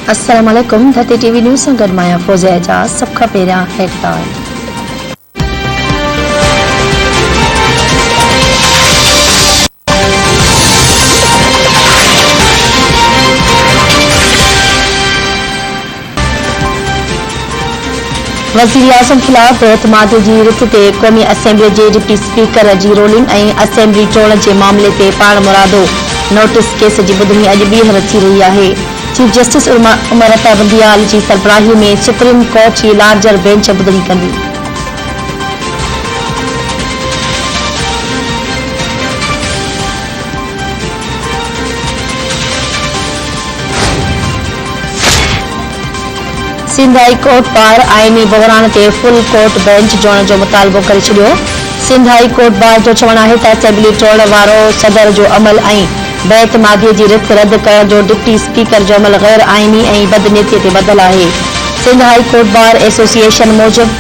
अस्सलाम वालेकुम। धरती टीवी न्यूज़ सां गॾु मां फ़ौज़िया एजाज़। सभ खां पहिरियां हेडलाइन। वज़ीर आज़म ख़िलाफ़ बेइतमादी जी रिथ ते क़ौमी असेंबली जे डिप्टी स्पीकर जी रोलिंग ऐं असेंबली टोड़ण जे मामले ते पाण मुरादो नोटिस केस जी ॿुधणी अॼु ॿीहर थी रही आहे। चीफ जस्टिस उमर अता बंदियाल जी सरबराही में सुप्रीम कोर्ट जी लार्जर बेंच ॿुधणी कंदी। सिंध हाई कोर्ट बार आइनी बहिरान ते फुल कोर्ट बेंच जोड़ण जो मुतालबो करे छॾियो। सिंध हाई कोर्ट बार जो चवणु आहे त असेंबली टोड़ण वारो सदर जो अमल ऐं बेइतमादी जी रिथ रद्द करण जो डिप्टी स्पीकर जो अमल गैर आइनी ऐं बदनीतीअ ते ॿधल आहे। Sindh High Court Bar Association मूजिबि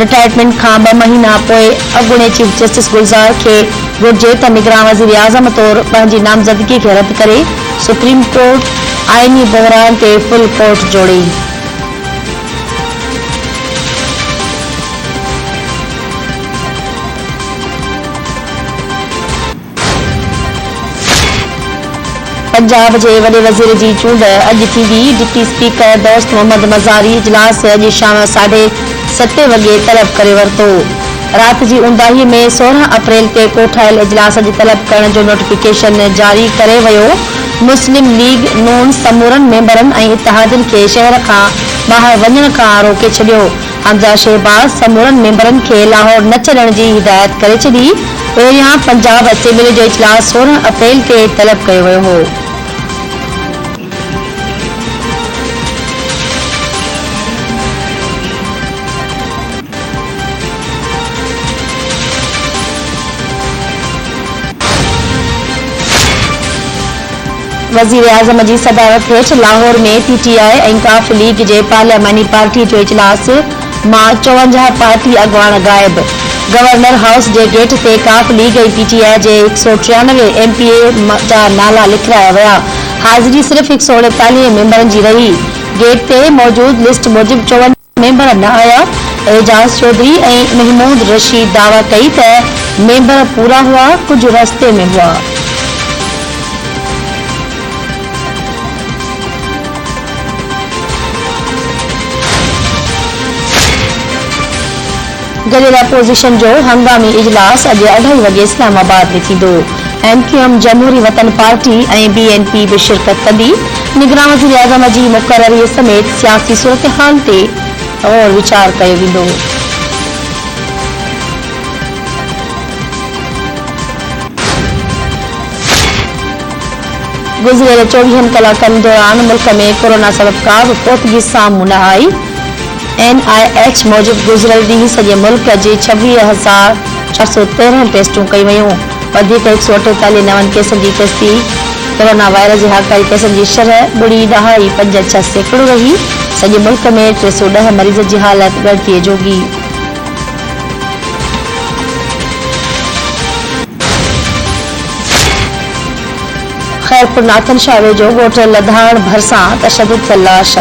रिटायरमेंट खां 2 महीना पोइ अॻूणे चीफ जस्टिस गुलज़ार खे घुर्जे त निगरान वज़ीर आज़म तौरु पंहिंजी नामज़दगी खे रद्द करे सुप्रीम कोर्ट आइनी बहिरान ते फुल कोर्ट जोड़े। पंजाब जे वॾे वज़ीर जी चूंड अॼु थींदी। डिप्टी स्पीकर दोस्त मोहम्मद मज़ारी इजलास अॼु शाम 7:30 वॻे तलब करे वरितो। राति जी ऊंदाही में 16 अप्रैल ते कोठायल इजलास अॼु तलब करण जो नोटिफिकेशन जारी करे वियो। मुस्लिम लीग नून समूरनि मेंबरनि ऐं इतिहादनि खे शहर खां ॿाहिरि वञण खां रोके छॾियो। हमज़ा शहबाज़ समूरनि मेंबरनि खे लाहौर न छॾण जी हिदायत करे छॾी। पहिरियां पंजाब असेंबली जो इजलास 16 अप्रैल ते तलब कयो वियो हो। वज़ीर आज़म जी सदारत हेठि लाहौर में पीटीआई ऐं काफ लीग जे पार्लियामानी पार्टी जो इजलास मां 54 पार्टी अॻुवान गाइब। गवर्नर हाउस जे गेट ते काफ लीग ऐं पीटीआई जे 193 एमपीए जा नाला लिखाया विया। हाज़िरी सिर्फ़ 148 मेंबरनि जी रही। गेट ते मौजूद लिस्ट मूजिबि 54 मेंबर न आया। एजाज़ चौधरी ऐं महमूद रशीद दावा कई त मेंबर पूरा हुआ, कुझु रस्ते में हुआ। गडियल अपोज़िशन जो हंगामी इजलास अॼु 2:30 वॻे इस्लामाबाद में थींदो। एमक्यूएम जमहूरी वतन पार्टी ऐं बीएनपी बि शिरकत कंदी। निगरान वज़ीर आज़म जी मुक़ररीअ समेत सियासी सूरतहाल ते और वीचार कयो वेंदो। गुज़िरियल 24 कलाकनि दौरान मुल्क में कोरोना सबबि का बि पोतगी साम्हूं न आई। NIH मूजिबि गुज़िरियल ॾींहुं सॼे मुल्क जी 26,413 टेस्टूं कई वयूं। वधीक 148 नवनि केसनि जी तस्दीक। कोरोना वायरस जे हाकारी केसनि जी शरह 0.56% रही। सॼे मुल्क में 310 मरीज़ जी हालत ॻणितीअ जोगी। ख़ैरपुर नाथन शाह वेझो ॻोठ लधाण भरिसां तशदुद थियल लाश।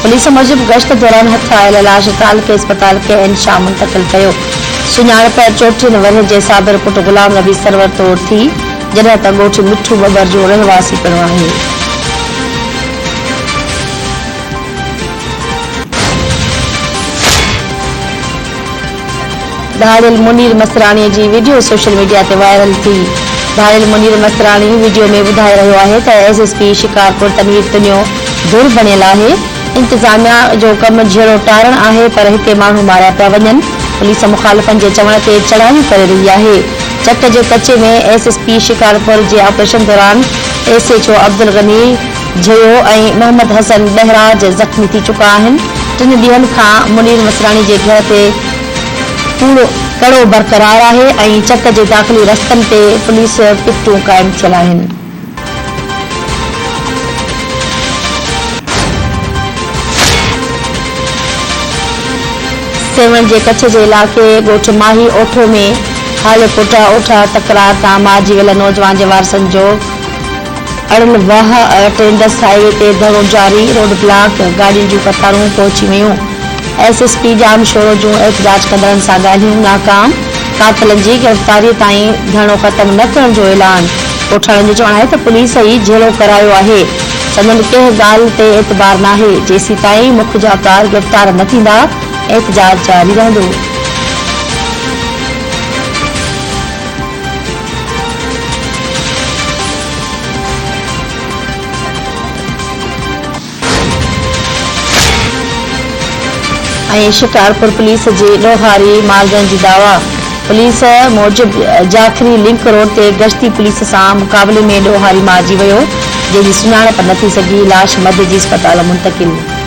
पुलिस मूजिबि गश्त दौरान हथ आयल लाश तालके अस्पताल के शाह मुंतक़िल कयो। सुञाणप 34 वर्ष जे साबिर पुट गुलाम नबी सरवर तौर थी, जॾहिं त ॻोठ मिठू बबर जो रहवासी पिणु आहे। धारियल मुनीर मसराणी जी वीडियो सोशल मीडिया ते वायरल थी। धारियल मुनीर मसराणी वीडियो में ॿुधाए रहियो आहे त SSP शिकारपुर तनवीर तुनियो धुर बणियल आहे। इंतज़ामिया जो कमु जहिड़ो टारण आहे, पर हिते माण्हू मारिया पिया वञनि। पुलिस मुखालिफ़नि जे चवण ते चढ़ाई करे रही आहे। चट जे कचे में SSP शिकारपुर जे ऑपरेशन दौरान SHO अब्दुल गनी झयो ऐं मोहम्मद हसन बहराज ज़ख़्मी थी चुका आहिनि। 3 ॾींहनि खां मुनीर मसराणी जे घर ते कड़ो बरक़रार आहे ऐं चट जे दाख़िली रस्तनि ते पुलिस पिकटूं क़ाइमु थियल आहिनि। सेवण जे कच्छ जे इलाइक़े ॻोठ माही ओठो में हाल पुटा ओठा तकरार तां मारिजी वियल नौजवान जे वारसनि जो अड़ल वाह टेंडस हाईवे ते धड़ो जारी, रोड ब्लॉक, गाड़ियुनि जूं कतारूं पहुची वियूं। SSP जाम शोरो जूं एहतजाज कंदड़नि सां ॻाल्हियूं नाकाम, कातिलनि जी गिरफ़्तारी ताईं धरणो ख़त्म न करण जो ऐलान। ॻोठाणनि जो चवणु आहे त पुलिस ई झेलो करायो आहे, संदनि कंहिं ॻाल्हि ते एतबार नाहे। जेसीं ताईं मुख्य जाब्तार गिरफ़्तार न थींदा, एहतजाज जारी रहंदो। शिकारपुर पुलिस जे लोहारी मार्गन जी दावा। पुलिस मूजिब जाखरी लिंक रोड ते गश्ती पुलिस सां मुक़ाबले में लोहारी मारिजी वियो, जंहिंजी सुञाणप न थी सघी। लाश मध्य जी अस्पताल मुंतक़िल।